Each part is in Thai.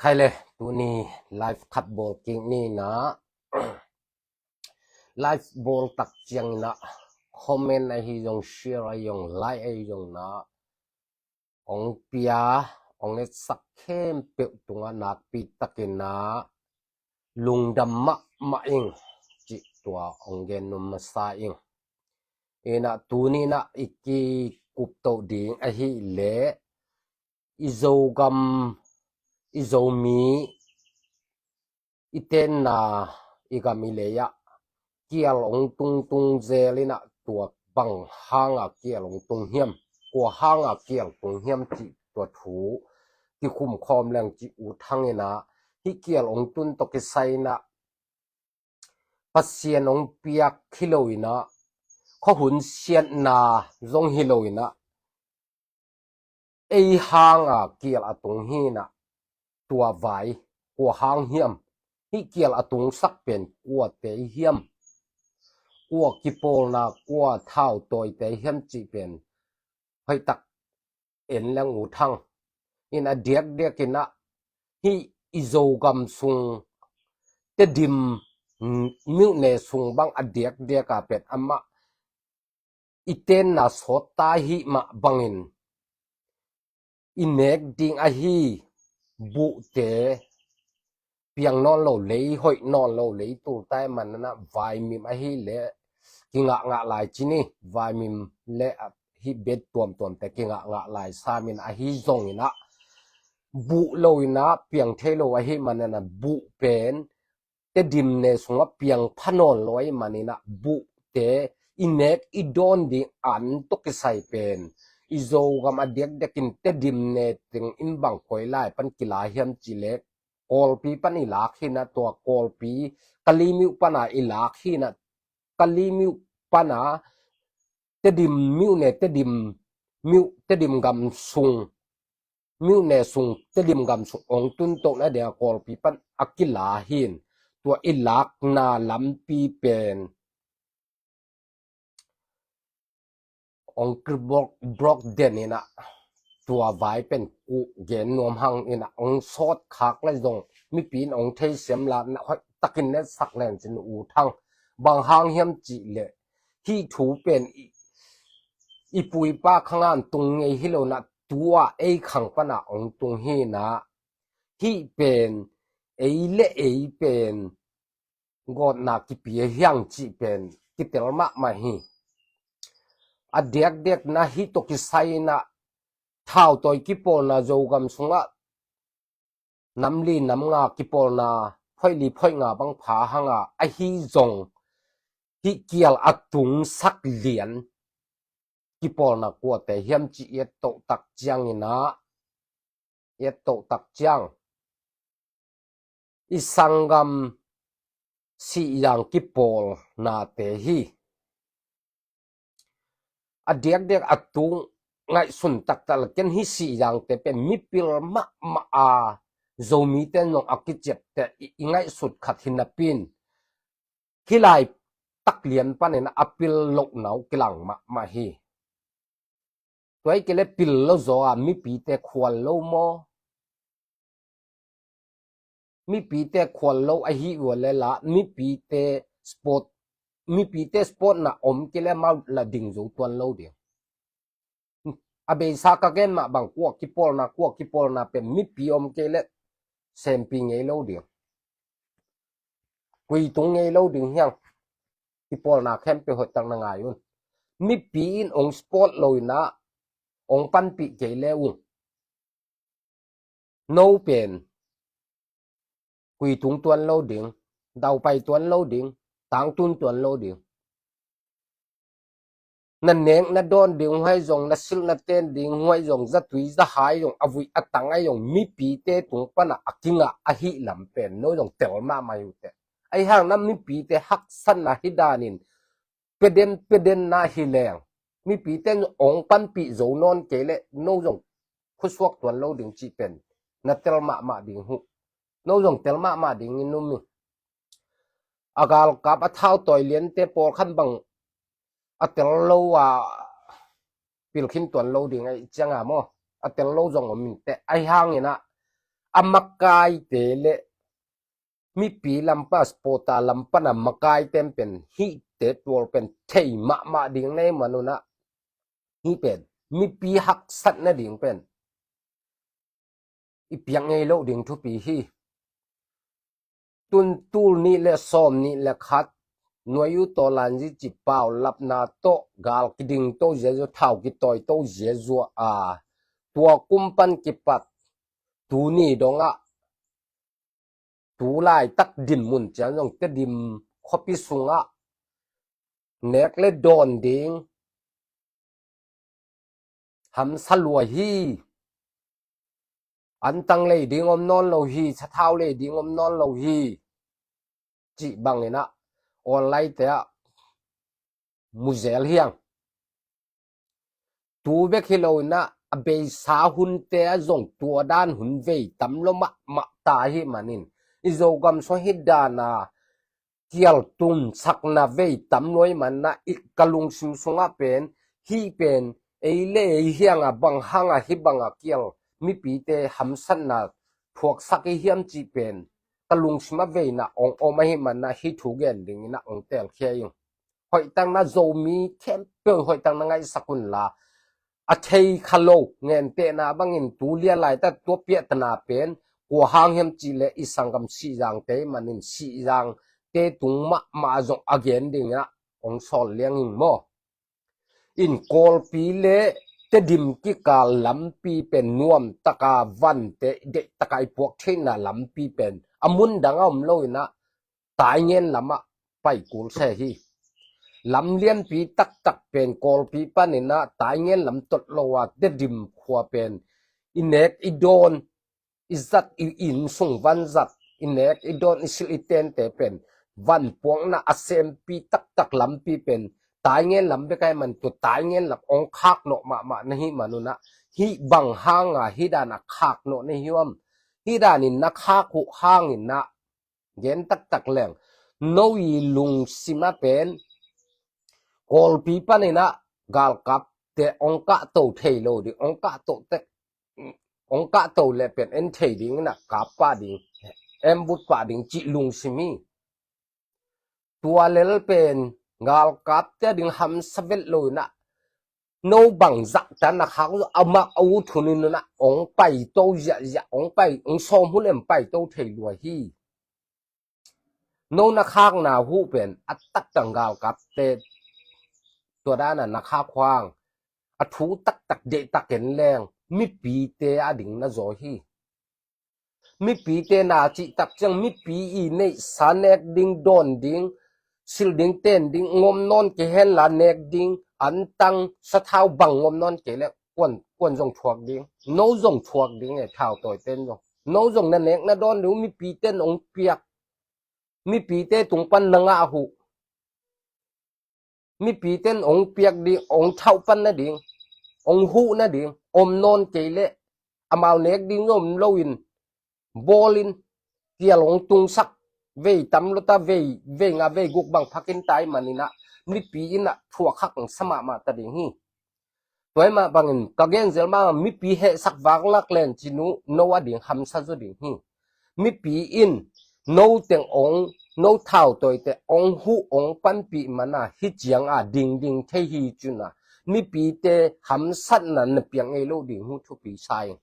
ใครเลยตัวนี้ไลฟ์คัดบอลกิ่งนี่นะไลฟ์บอลตักเจียงนะคอมเมนต์ไอ้ยงแชร์ไอ้ยงไลค์ไอ้ยงนะองเปียองเนสักเข้มเปียตุงนักปีตะกินนะลุงดำมะอิงจิตัวองเกนุมสาอิงนะตัวนี้นะอีกกุบโตดิ่งไอ้เละอิโซกัมอิโซมีอิเตนนาอีกามิเลยะเกี่ยวองตุงเจลินะตัวบังหางเกี่ยวองตุงเฮียมกัวหางเกี่ยวตุงเฮียมจิตัวถูที่คุมคอมแรงจิอุทังนะที่เกี่ยวองตุนตกไซนะปัสเซียนองเปียกฮิโลอินะข้อหุ่นเซียนนาจงฮิโลอินะไอหางเกี่ยวตุงฮีนะตัวไว้กัวหางเฮียมที่เกี่ยวตุงสักเป็นกัวเตเฮียมกัวกิโปลนะกัวเท่าตัวเตเฮียมจีเป็นให้ตักเอ็นแรงหูทังอินะเดียกกินะที่อิโซกัมซุงเตดิมมิวเนซุงบังอเดียกเป็นอมะอิเตนนะสดตาหิมะบังอินอินเนกดิงอหิบุเตเพียงนอนโลเลยหอยนอนโลเลยตัวใต้มันนะวายมิมหิเลกิงะหลายจินี่วายมิมเลฮิเบ็ดตัวแต่กิงะหลายสามินอหิจงนะบุโลนะเพียงเทโลอหิมันนะบุเป็นเตดิมเนสงเพียงพนอนลอยมันนะบุเตอินเนกอิดอนดิอันตกใส่เป็นอิโซกามอเดียกกินเตดิมเนติงอินบังคอยไล่ปันกิลาเฮียมจิเลกอลปีปันอิลาขีนะตัวกอลปีกะลีมิวปนาอิลาขีนะกะลีมิวปนาเตดิมมิวเนเตดิมกัมซุงมิวเนซุงเตดิมกัมซุงองตุนโตนะเดียกอลปีปันอักิลาหินตัวอิลากนาลัมปีเป็นองกบล็อกเดนนี่นะตัวไว้เป็นกูเกนนวมหังนี่นะองสอดคักเลยจงมีปีนองเทเสียมลานะตะกินเนสักแลนจินอูทังบางหางเฮียมจิเลที่ถูเป็นอีปุยป้าข้างานตรงไงฮิโลนะตัวไอขังปนะองตรงฮีนะที่เป็นไอเละไอเป็นกอดนากิปีเฮียงจิเป็นกิเตลมะมาฮีอเดียกนะฮิตกิไซนะเท่าตัวกิปอลนะโจกัมสุงะน้ำลีน้ำงากิปอลนะพ่อยงาบังผาหังไอฮิจงฮิเกียลอัตุงสักเหรียญกิปอลนะกัวแต่เฮียมจีเอตโตตักจังนะเอตโตตักจังอิสังกัมสียังกิปอลนาเตฮีอเดียกอัตุงไงสุนตักตะลกันฮิสียังแต่เป็นมิปิลมะอาโจมีเตนนองอักิเจ็บแต่ไงสุดขัดหินปินที่ไลตักเลียนปันเนี่ยอปิลโลกหนาวกลางมาฮีตัวไอ้เกล็ดปิลโลโซมีปีแต่ควรโลโมมีปีแต่ควรโลไอฮีวัวเลยละมีปีแต่สปอร์ตนะอมเกล็ดมาละดิ่งโจตัวโลเดียวอเบซากะเกนมาบางกวกกิปอลนะเป็นมิปีอมเกล็ดเซมปีไงโลเดียวกุยตรงไงโลดิ่งเฮียงกิปอลนะแคมเปหดตังนางายุนมิปีอินองสปอร์ตโลนะองปันปีเกเลวโนเป็นกุยตุงตัวโลดิ่งดาวไปตัวโลดิ่งต่างตุนตัวโลดิ่งนั่นเองนั่นโดนดิ่งให้จงนั่นสิลนั่นเต้นดิ่งให้จงจะตุยจะหายจงอวุยอัตังไอจงมีปีเตตุงปันอักิงะอหิลำเป็นโนจงเตลมาอยู่เตไอห่างนั้นมีปีเตหักสันนะฮิดานินเป็นเด่นนะฮิเลงมีปีเตองปันปีโจนอนเกเลโนจงคุสวกตัวโลดิ่งจีเป็นนั่นเตลมาดิ่งหุโนจงเตลมาดิ่งนุ่มอากาลกับอัฐาวต่อยเลียนเตปอลขันบังอัตโลปิลขินตัวโลดิ่งไอจังอ่ะมั้งอัตโลจงมินแต่ไอห่างเนี่ยนะ amakai te le mi pi lam passporta lam pana makai tem pen hi te tol pen thei ma ding nei manuna hi pen mi pi hak sat na ding pen ipiang ngei lo ding thu pi hi tun tul ni le som ni le khat noyu to lan ji chi pau lap na to gal kiding to je zo thau ki toy to je zo a tua kumpan ki pat tu ni donga tu lai tak dim mun chan jong te dim khopi sunga nek le don ding ham salwa hi an tang le ding om non lo hi cha thau le ding om non lo hi chi bang ina online te muzel hiang tu be khilo na abe sa hun te zong tua dan hun ve tam lo ma ta hi manin izo gam so hidana kial tum sakna ve tam loi man na ikalung sim sunga pen hi pen eile hianga bang hanga hi banga kial mi pi te hamsan na thuak saki hiam chi pen kalung sima ve na ong oma hi man na hi thu gen ding na ong tel khayung hoi tang na zo mi kem pe hoi tang na ngai sakun la a thei khalo ngen te na bangin tu lia lai ta to pia tana pen ko hang hem chi le isangam si jang te manin si jang te tung ma zong again ding na ong sol liang in mo in kol pi le te dim ki ka lampi pen nuam taka van te de takai pok thina lampi pen amun danga lo ina tai ngen lama pai kul se hi lam lian pi tak pen kol pi panina tai ngen lam tot lowa te dim khwa pen inek idon izat in sung van zat inek idon isil iten te pen van puang na asem pi tak lam pi pen tai ngen lam be kai man tu tai ngen lam ong khak no ma na hi manuna hi bang hanga hi dana khak no ne hiom hi danin na khak hu hangin na gen tak leng no yi lung sima pen kol pi panina gal kap te ong ka to thei lo di ong ka to te ong ka to le pen en thei ding na ka pa ding em but pa ding chi lung simi tua lel pen gal kap te ding ham savel lo na no bang za ta na khang ama au thunin na ong pai to ya ong pai ong som hu lem pai to thei lo hi no na khang na hu pen at tak tang gal kap teตัวด้านนะค่าควางอทูตักเดตักเห็นแรงมิปีเตอดิ่งนะจอฮีมิปีเตนาจิตักจังมิปีอีในสาเนกดิ่งดอนดิ่งสิลดิ่งเต้นดิ่งงมนอนเกเห็นลาเนกดิ่งอันตังสะเท้าบังงมนอนเกและกวนจงถวกดิ่งโนจงถวกดิ่งไอ้เท้าต่อยเต้นจงโนจงนั่นเนกนะดอนหรือมิปีเต้นองเปียกมิปีเตตุงปันนงาหูmi pi ten ong piak di ong thau pan na ding ong hu na ding om non keile amau nek ding om loin bolin tial ong tung sak ve tam lo ta ve nga ve guk bang phakin tai manina mi pi ina thua khak sama ma ta ding hi toy ma bangin kagen zel ma mi pi he sak wak lak len chinu no wa ding ham sa zo ding hi mi pi in no teng ong no thao toy te ong hu ong pan pi mana hi chiang a ding the hi chuna mi pi te ham sat na na piang e lo ding hu thu pi sai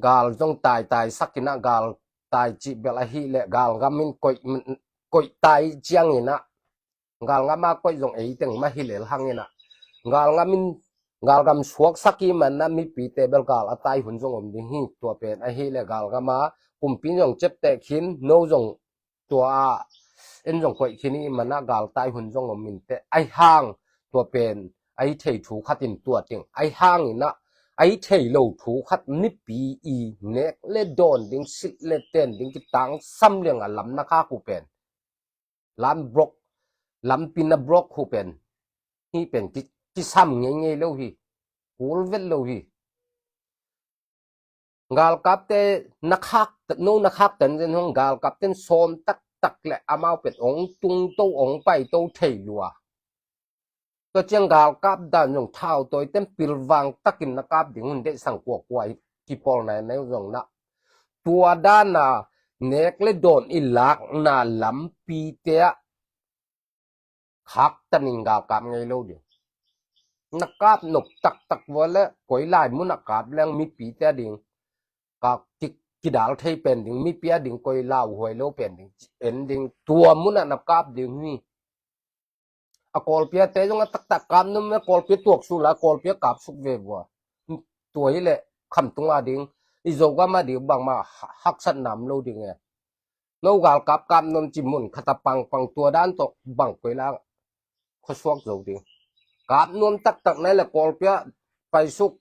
gal jong tai sakina gal tai chi bela hi le gal gamin koi tai chiang ina gal ngama koi jong ei teng ma hi le hang ina gal ngamin gal gam suak saki man na mi pi te bel gal atai hun jong om ding hi to pen a hi le gal gama kumpin jong chep te khin no jong tua en jong koi khini mana gal tai hun jong om min te ai hang to pen ai thei thu khatin tua ting ai hang ina ai thei lo thu khat ni pi i nek le don ding sit le ten ding ki tang sam leng a lam na kha ku pen lam brok lam pin na brok ku pen hi pen ki sam nge lo hi kul vel lo hi gal kap te nakhak no nakhak ten jen hong gal kap ten som tak le amau pet ong tung to ong pai to thei lua ตัวเจียงกาลกับดานยงเท้าตัวเต็มปิลวังตักินนักกับดิ่งเดสังกวกวยที่ปอลในยงนะตัวด้านน่ะเนกเลโดนอีลักน่ะลำปีเตะคักตันิงกากับไงโลดินักกับนกตักวะละกวยลายมุนักกับแรงมีปีเตะดิ่งกากิดาลไทยเป็นดิ่งมีเปียดิ่งกวยลาวหวยโลเป็นดิ่งเอ็นดิ่งตัวมุนักกับดิ่งนี่akol pia te jong tak kam num me kol pi tuak su la kol pia kap suk ve wa to hi le kham tunga ding I zoga ma di bang ma hak sat nam lo ding e no gal kap kam num chi mun khata pang tua dan to bang koi la kho suak zo ding kap num tak nai le kol pia pai suk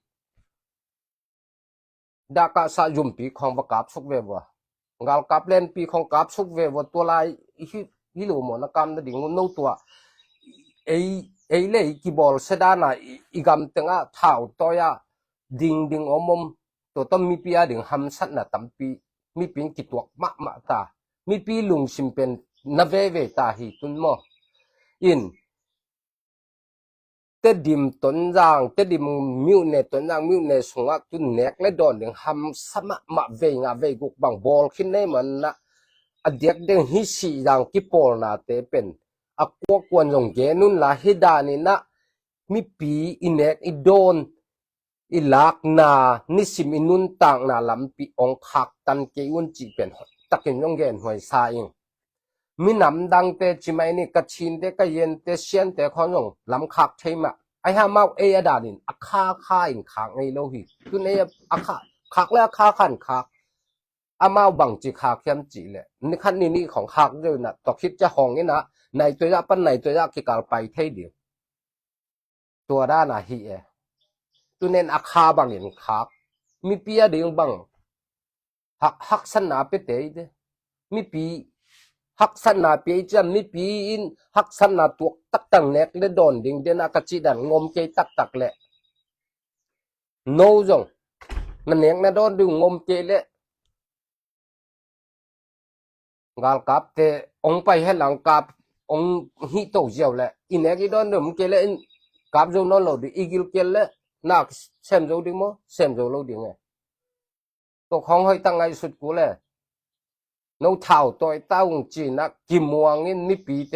da ka sa jum pi khong ba kap suk ve wa gal kap len pi khong kap suk ve wa to lai hi lo mo na kam da ding no tua ei le ki bol sedana igam tenga thau toya ding omom to tom mi pia ding ham sat na tampi mi pin ki tuak ma ta mi pi lung simpen na ve ta hi tun mo in te dim ton jang te dim miu ne ton jang miu ne sunga tun nek le don ding ham sama ma ve nga ve guk bang bol khin ne man na adek ding hi si jang ki pol na te pen akwa kwan jong ge nun la hidani na mi pi inek idon ilak na nisim inun tang na lampi ong khak tan ke un chi pen takin jong gen hoi sa ing mi nam dang te chimai ni kachin te ka yen te sian te khon jong lam khak theima ai ha mau e adanin akha in khak ngai lo hi tun e akha khak la kha khan khak amao bang chi khak khiam chi le ni khan niของkhak jo na to khit cha hong ni na nai to ya pan nai to ya ki kal pai thei di ตัวด้านน่ะฮีตุเนนอาคาบังเห็นคักมีปียดิ่งบังหักสันนาเปเตยมีปีหักสันนาเปียจันมีปีอินหักสันนาตัวตังเน็กเลดอนดิ่งเดนอากาจิดันงมเกยตักแหละโนจงนั่นเน็กนะดอนดิ่งงมเกยเลยกาลกับเตองไปให้หลังกับองฮิโตเจียวแหละอินเน็กอีดอนดิ่งเกยเลยกับจงนอนเราดิอีกิลเกลเลยนักเซมโจดิโมเซมโจเราดิไงตัวของให้ตั้งไงสุดกูเลยนูเท่าตัวเต้าจีนักกิมวงนี่มีปีเต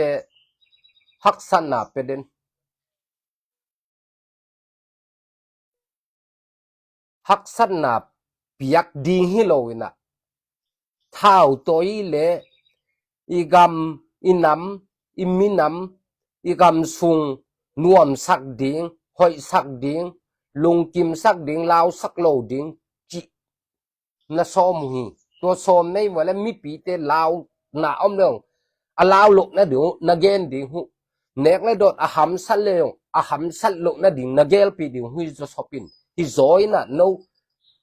หักสันนาเป็นเด่นหักสันนาเปียกดีฮิโลวินะเท่าตัวอีเล่อีกำอีน้ำอีมีน้ำอีกำซุงนวมสักดิ่งหอยสักดิ่งลุงกิมสักดิ่งลาวสักโลดิ่งจินะซ้อมหีตัวซ้อมในวันละมีปีเตลาวหนาอ้อมเรื่องอาลาวลุกนะเดี๋ยวนะเกนดิ่งหูเนกเลยโดดอาหำสัลเลงอาหำสัลลุกนะดิ่งนะเกลปีดิ่งหูจะชอปินที่ซอยนะโน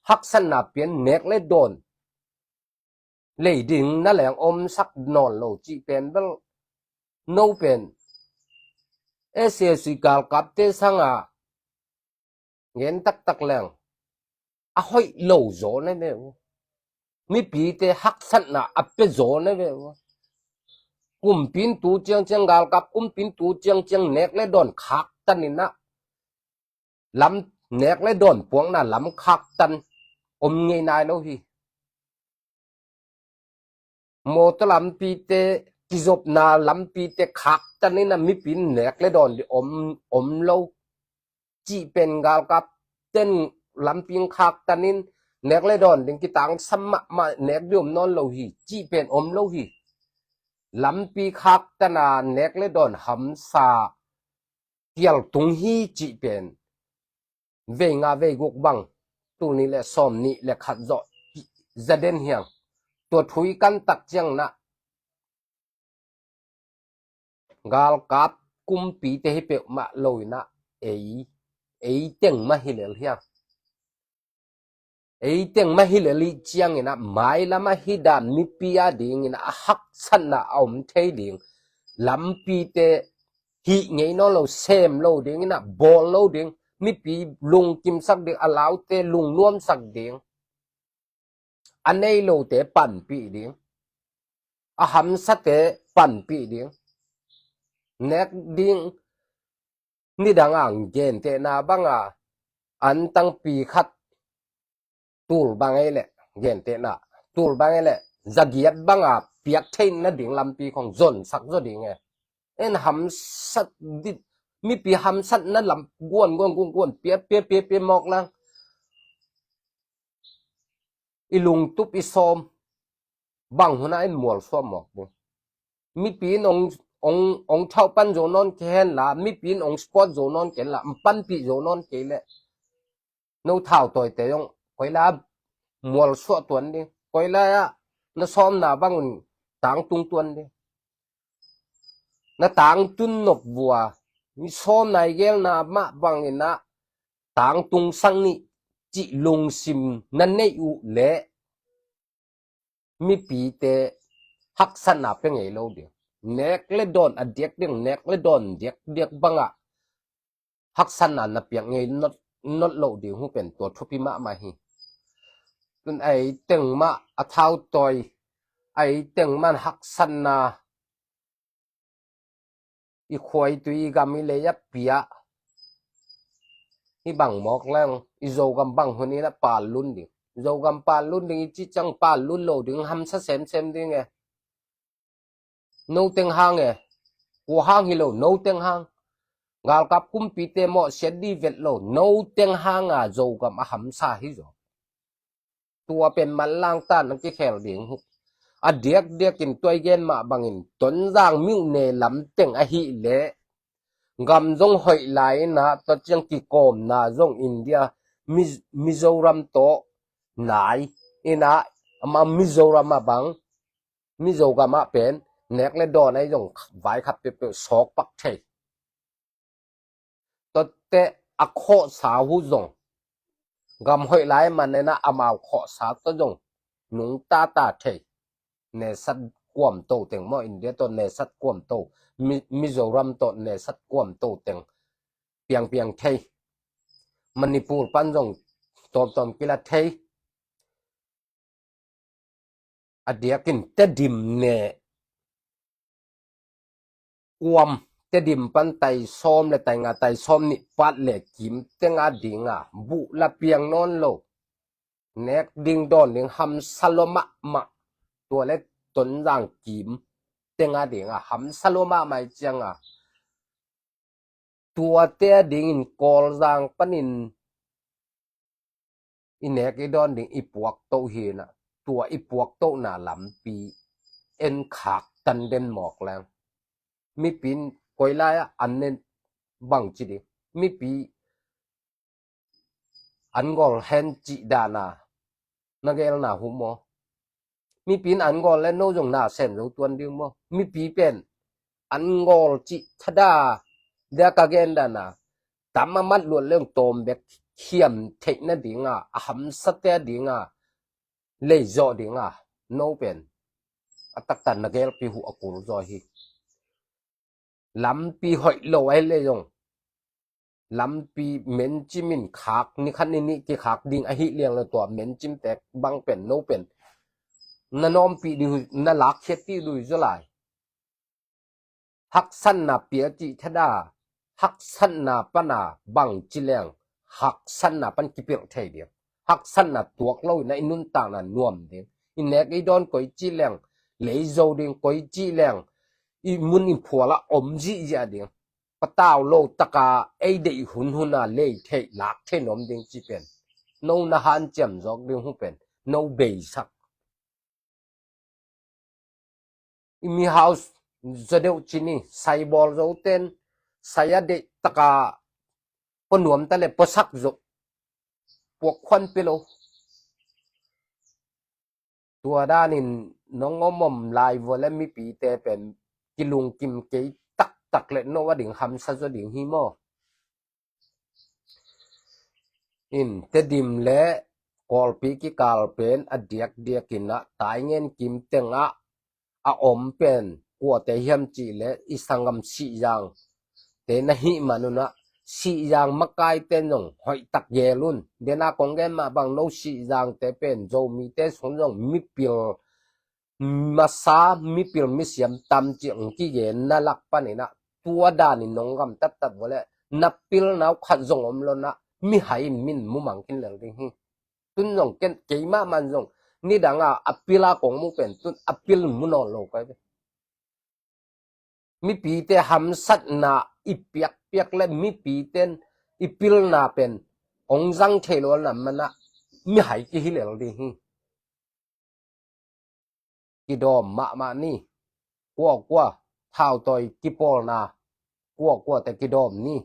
ฮักสันนาเปลี่ยนเนกเลยโดนเลยดิ่งนั่นแหละอมสักนอนโลจีเป็นเบลโนเป็นเอเซียสิกาลกับเตสังอาเงินตักแรงอะห้อยโลโจนะเว้ยมีปีเตหักสันนาอัปเปโจนะเว้ยกุมปินตูเจียงกาลกับกุมปินตูเจียงเนกเลยโดนคักตันนี่นะลำเนกเลยโดนพวงน่ะลำคักตันอมเงยนายโลฮีโมตลำปีเตกิจบนาลำปีเตคักตันนี่นะมีปีเนกเลยโดนอมโลจีเป็นกาลกับเต้นลำปิงคักตันนี่เนกเลยโดนดึงกิตังสมะมาเนกดิมนอนโลฮีจีเป็นอมโลฮีลำปีคักตันน่ะเนกเลยโดนหำซาเกี่ยวตุงฮีจีเป็นเวงาเวกุกบังตัวนี้แหละซ้อมนี่แหละขัดเจาะจะเด่นเฮียงตัวถุยกันตักเจียงนะกาลกับกุมปีเตหิเปะมาลอยนะเอเต็งมาฮิเลลเฮียงเอเต็งมาฮิเลลิเจียงนะหมายละมาฮิดานมีปีอาดิงนะฮักสันนะเอามเทดิงลำปีเตฮิไงนอโลเซมโลดิงนะบอลโลดิงมีปีลุงกิมสักเดียอลาวเตลุงน่วมสักเดียอันนี้โลเตปั่นปีเดียอาหำสัตเตปั่นปีเดียเน็กดิง ni dangang gen te na banga an tang pi khat tul bangai le gen te na tul bangai le zagiat banga piak thein na ding lampi khong zon sak zo ding en ham sat dit mi pi ham sat na lam gwan pia mok lang ilung tup isom bang huna en mual so mok bo mi pi ong thau pan zo non ken la mi pi ong sport zo non ken la pan pi zo non ke le no thau toy te yong koi la mual so tuan đi koi la na som na bangun tang tung tuan đi na tang tun nop bua ni som nai gel na ma bang ina tang tung sang ni chi lung sim nan nei u le mi pi te hak san na pe ngei lo đi nek le don adiek ding nek le don diek banga hak san na piak ngei not lo đi hu pen to thupi ma hi tun ai teng ma a thau toy ai teng man hak san na i khoi tu i gam i le ya pia i bang mok lang i zo gam bang huni na pa lun ding zo gam pa lun ding i chi chang pa lun lo ding ham sa sem ding e no teng hang e ko hang hi lo no teng hang ngal kap kum pi te mo shed di vet lo no teng hang a zo gam a ham sa hi zo tua pen man lang tan nang ki khel ding hu a diek in toy gen ma bangin ton jang miu ne lam teng a hi le gam jong hoi lai na to chang ki kom na jong India Mizoram to nai ina ama Mizoram ma bang Mizogama pen nek le do nai jong vai khap pe sok pak thei to te a kho sa hu jong gam hoi lai man na amao kho sa to jong nung ta thei ne sat kwam to teng mo India to ne sat kwam to Mizoram to ne sat kwam to teng piang thei Manipur pan jong tom kila thei adiakin te dim ne kwam te dim pan tai som le tai nga tai som ni pat le kim te nga dinga bu la piang non lo nek ding don ning ham saloma ma to le ton jang kim te nga dinga ham saloma mai changa tua te ding in kol jang panin inek I don ding ipuak to hi na tua ipuak to na lampi en khak tan den mok lang mi pin koi la an nen bang chi di mi pi an gol hen chi da na gel na hu mo mi pin an gol le no jong na sen lo tuan ding mo mi pi pen an gol chi thada da ka gen da na tamma mat luan leung tom bek khiam thek na dinga aham sate dinga le zo dinga no pen atak tan na gel pi hu akul zo hi lam pi hoi lo ai le jong lampi men chimin khak ni khan ni ki khak ding a hi liang la to men chim tek bang pen no pen na nom pi di na lak khet ti du zo lai hak san na pia chi thada hak san na pana bang chi leng hak san na pan ki pil thai dia hak san na tuak lo na inun ta na nuam ding in nek I don koi chi leng le zo ding koi chi leng I mun in phuala om ji ya ding patao lo taka ai de hun na le thei lak the nom ding chi pen no na han chem jok ding hu pen no be sak imi house zadeu chini sai bol zo ten saya de taka ponuam ta le posak zo pok khwan pelo tua danin nongomom lai vole mi pi te pen kilung kim ke tak le no wa ding ham sa zo ding hi mo in te dim le kol pi ki kal pen adiak kina tai ngen kim tenga a om pen kwa te hiam chi le isangam si yang te na hi manuna si yang makai ten nong hoi tak ye lun de na kong gen ma bang no si yang te pen zo mi te son jong mi pil masa mi pil mi siam tam chi ki ye na lak pa ni na tua da ni nong gam tat wala นับปิลนาวขัดจงอมลนะมีหายมินมุมังกินเหลดิฮิตุนจงเกนเกมามันจงนี่ดังอปิลาของมุเป็นตุนอปิลมุนอโลกไปมีปีเตหำสัตนาอีเปียกเปียกและมีปีเตนอีปิลนาเป็นองจังเทโลนะมันนะมีหายกิฮิเลลดิฮิกิดอมมานี่กลัวท้าวตอยกิปอลนากลัวแต่กิดอมนี่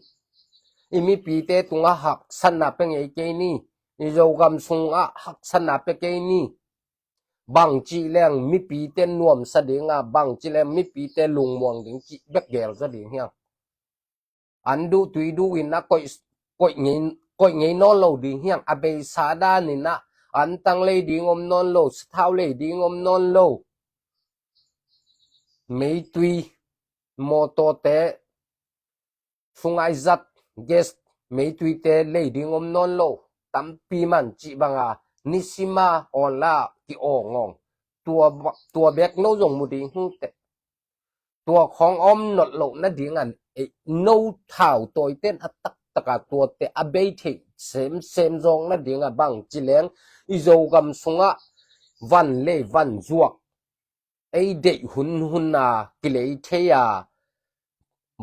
อีมีปีเตตุงหักสันนาเป็นไอเกนี่อีโจกำสุงหักสันนาเป็นเกนี่บางจีแรงมีปีเตนวมสะเดงบางจีแรงมีปีเตลุงมวงถึงจีเบกเกลสะเดงเฮียอันดูตุยดูอินนะก้อยเงินนอนโลดิเฮียอเบซาดานี่นะอันตังเลยดิงอมนอนโลสท้าวเลยดิงอมนอนโลไม่ตุยมอโตเตสุงไอจัดเกสไม่ตุยเตเลยดิงอมนอนโลตัมปีมันจีบังนิสิมาออนลากิโองงตัวแบกโนจงมุดิงเตตัวของอมนดโลนะดิงันโนท้าวตัวเต้นอัตักตะกาตัวเตอเบเทเซมจงนะดิงบังจิเลงอิโจกำสุงวันเล่วันจวกไอเด็กหุนนากิเลเทีย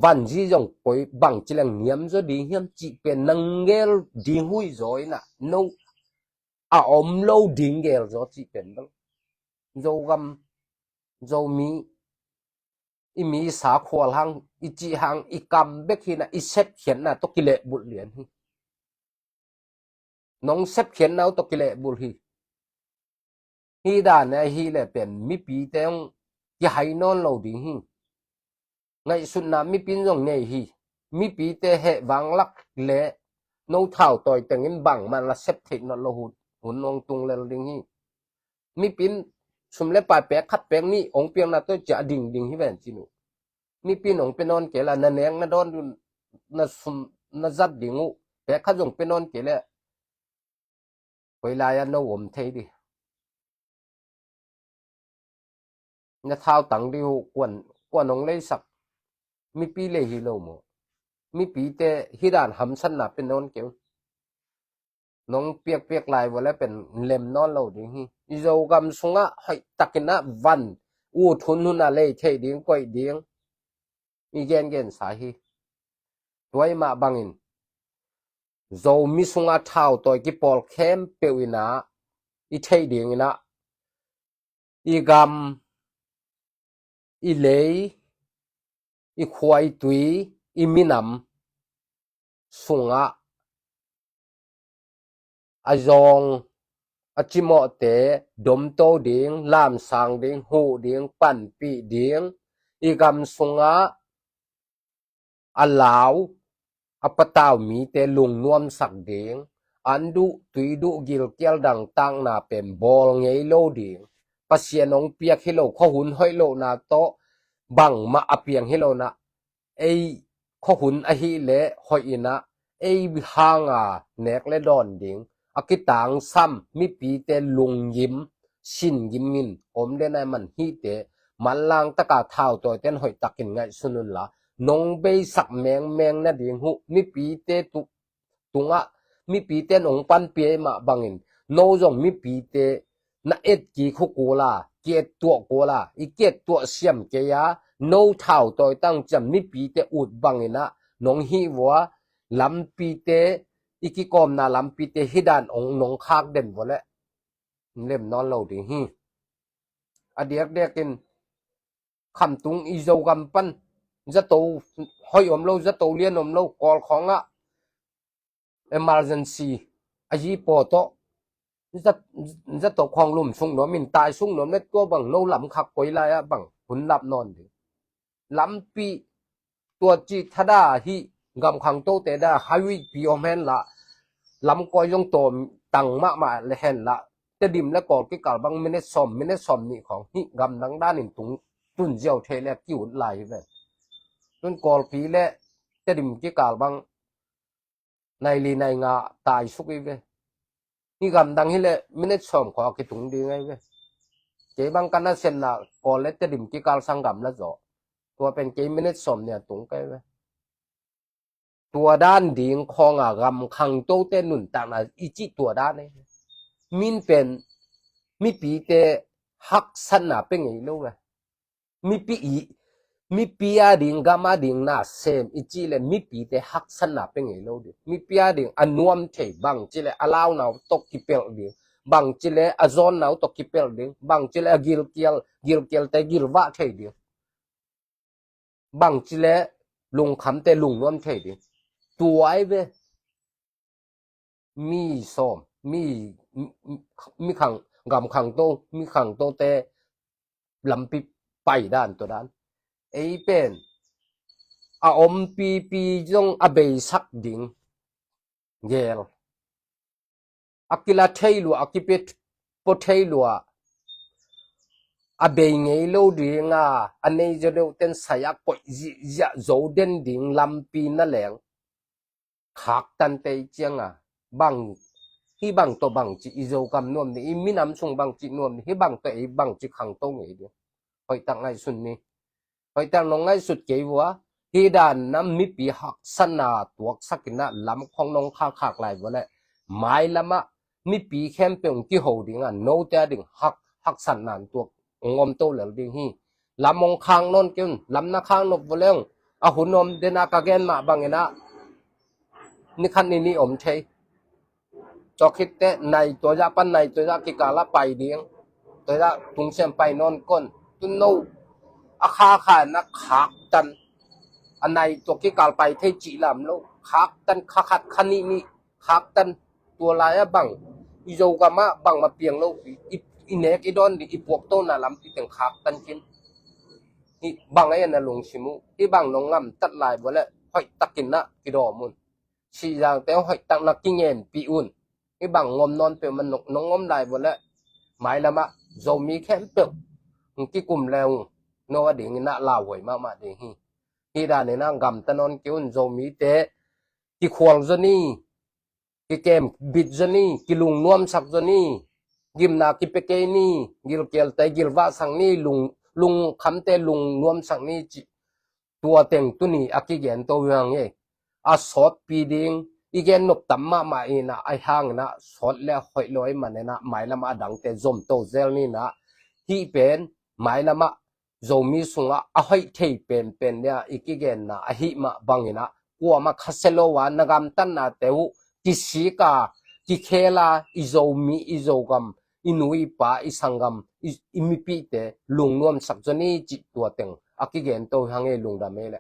วันจีจงปอยบังจิเลงเนียมจะดีเฮียมจีเป็นนังเกลดีหุยจอยนะโนอมโลดิงเกลจะจีเป็นบังโจกำโจมีอีมีสาขวลหังอีจีหังอีกำเบกหินะอีเซปเขียนนะตกิเลบุเลียนน้องเซปเขียนนะตกิเลบุลฮีดานฮีเลเป็นมีปีเตงยี่ไฮนอนโลดิงไงสุดน้ำมีปีนจงเนฮีมีปีเตเหวังลักเละโนเท่าต่อยแต่งเงินบังมันละเซปเทนนโลหุ่นองตุงเลดิงฮีมีปีนสมเลปายแปะคัดแปงนี่องเปียงนาตัวจะดิ่งฮิเวนจินุมีปีนองเป็นนอนเกละนันเนงนาดอนนาสมนาจัดดิ่งูแปะคัดจงเป็นนอนเกละเวลายันโนวมเทดินาเท้าตังดิวกวนองเลยสักมีปีเลยฮิโลโมมีปีเตฮิดานหำสันนาเป็นนอนเกลน้องเปียกลายว่าแล้วเป็นเล็มนอนโลดิฮิอิโจกำสุงให้ตักนะวันอูทุนหุนอะไรเทดิงก้อยดิงมีเกนสาฮีตัวมาบังอินโจมีสุงเท้าตัวกิปอลเข้มเปียวนะอีเทดิงนะอีกำอีเลอีควายตุยอีมินำสุงอาจงอาจิโมเตดมโตดิงลามสังดิงหูดิงปั่นปีดิงอีกำสุงอาลาวอปตาวมีเตลุงนวมสักดิงอันดุตุยดุกิลเกียลดังตังนาเป็นบอลเงยโลดิงปัสยานองเปียกฮิโลข้อหุนห้อยโลนาโตบังมาอเปียงฮิโลนะข้อหุนอหิเลห้อยนะหางเนกและดอนดิงอากิตังซ้ำมีปีเตลุงยิ้มชินยิ้มมินอมเดนายมันฮีเตมันลางตะกาเท้าตัวเต้นหอยตักินไงสุนุนละนงเบยสักแมงนะดิงหุมีปีเตตุงมีปีเตนองปันเปียมาบังอินโนจงมีปีเตนะเอ็ดกีคุกูลาเกตตัวกูลาอีเกตตัวเสียมเกียโนเท้าตัวตั้งจำมีปีเตอุดบังอินะนงฮีวัวลำปีเตอีกิกอมนาลำปีเตฮิดานองนงคากเด่นวะและเล่มนอนเราดิฮีอเดียกกินคำตุงอีโจกำปันจะโตห้อยอมเราจะโตเลียนอมเรากอลของemergency อายีปอโตจะโตของลุ่มสุ่งหนอมินตายสุ่งหนอเม็ดตัวบังโนลำคักปอยลายบังหุนหลับนอนดิลำปีตัวจีทดาฮีกำขังโตเตดาไฮวิปีอมเห็นละลำกอยยงโตตังมาเลยเห็นละจะดิมและกอดกิกาบังมิเนซอมนี่ของฮิกำดังด้านอินตุงตุนเจียวเทเลกิวไหลเว้ตุนกอลปีและจะดิมกิกาบังในลีในงาตายสุกอีเว้ฮิกำดังฮิเลมิเนซอมขอกิตุงดีไงเว้เจ็บังกันน่ะเซนละกอลและจะดิมกิกาสังกำละจ่อตัวเป็นเกมิเนซอมเนี่ยตุงไกเว้ ตัวด้านดิงของกำคังโตเตนุนตางอีจิตัวด้านนี่มินเป็นมีปีเตฮักสันนาเป็นไงรู้ไหมมีปีอาดิงกามาดิงน่าเซมอีจิเลมีปีเตฮักสันนาเป็นไงรู้ดิมีปีอาดิงอนวมเทบังจิเลอลาวนาวตกกิเปลดิบังจิเลอซอนนาวตกกิเปลดิบังจิเลกิลเกียลเตกิลวะเทดิบังจิเลลุงคำเตลุงนวมเทดิตัวไอ้เวมีซ้อมมีขังกำขังโตมีขังโตเตลำปิไปด้านตัวด้านไอ้เป็นอมปีจงอเบยสักดิ่งเยลอากิลาเทลัวอากิเปตปเทลัวอเบยไงโลดิ่งอันนี้จะเรียกเป็นสายปอยจะโจเด่นดิ่งลำปีนั่นแหละขักตันเตเจียงบังที่บังตัวบังจีอีโจกำนวมนี่มีน้ำชงบังจีนวมนี่ที่บังตัวไอ้บังจีขังโตไงเดียวคอยตั้งไงสุดนี่คอยตั้งลงไงสุดเกี่ยวว่าที่ด้านน้ำมีปีหักสนาตัวสักนะลำของน้องข้าขากไหลวะเลยไม้ละมะมีปีแคมเปญที่โหดิ่งโน้ตดิ่งหักสันนานตัวงอมโตเหลือดิ่งฮีลำมองข้างนนเกี่ยลำนักข้างนกวะเลยหุ่นนมเดนากาเกนมาบังเงนะนี่คันนี้อมใช่จอคิดแต่ในตัวจะปันในตัวจะกิกาละไปเดียงตัวจะตุงเสียมไปนอนก้นตุนโนอาคาขานักขักตันอันในตัวกิกาไปเทจิลำโลขักตันขัดคันนี้ขักตันตัวลายบังอีโจกามะบังมาเปียงโลอีเนกอีดอนดิอีพวกโตน่ะลำที่เป็นขักตันกินนี่บังไอ้น่ะลงชิมุที่บังลงงำตัดลายบ่แล้วห้อยตักกินนะกิดอมุนชีจางแต่ห้อยตักนักกินเงินปีอุ่นที่บังงอมนอนเปมันน้องงอมได้บ่แล้วหมายละมะโจมีแค่เปที่กลุ่มแล้วโนว่าดิ่งน่ะลาหวยมากๆดิ่งที่ด้านนี้นะกำตะนอนเกี่ยวโจมีเตที่ควงซะนี่ที่เกมบิดซะนี่ที่ลุงนวมสักซะนี่ยิมนาที่เปเกนี่กิลเกลแต่กิลว่าสังนี่ลุงคำเตลุงนวมสังนี่ตัวเต็งตุนี่อากิเกนตัวยังไงสอดปีดิงอีเกนนบตัมมาเอนะไอห่างนะสอดแล้วหอยลอยมันนะหมายละมาดังแต่จมโตเซลนี่นะที่เป็นหมายละมาโจมีสุงหอยเทเป็นเนี่ยอีกิเกนนะหิมาบังนะกัวมาคัสโลวานกำตันนะเตวกิสิกากิเคลาอีโจมีอีโจกัมอินุยปาอีสังกัมอิมิปีเตลุงนวมสักจนี่จิตตัวเต็งอากิเกนโตหังเอลุงดาเมเล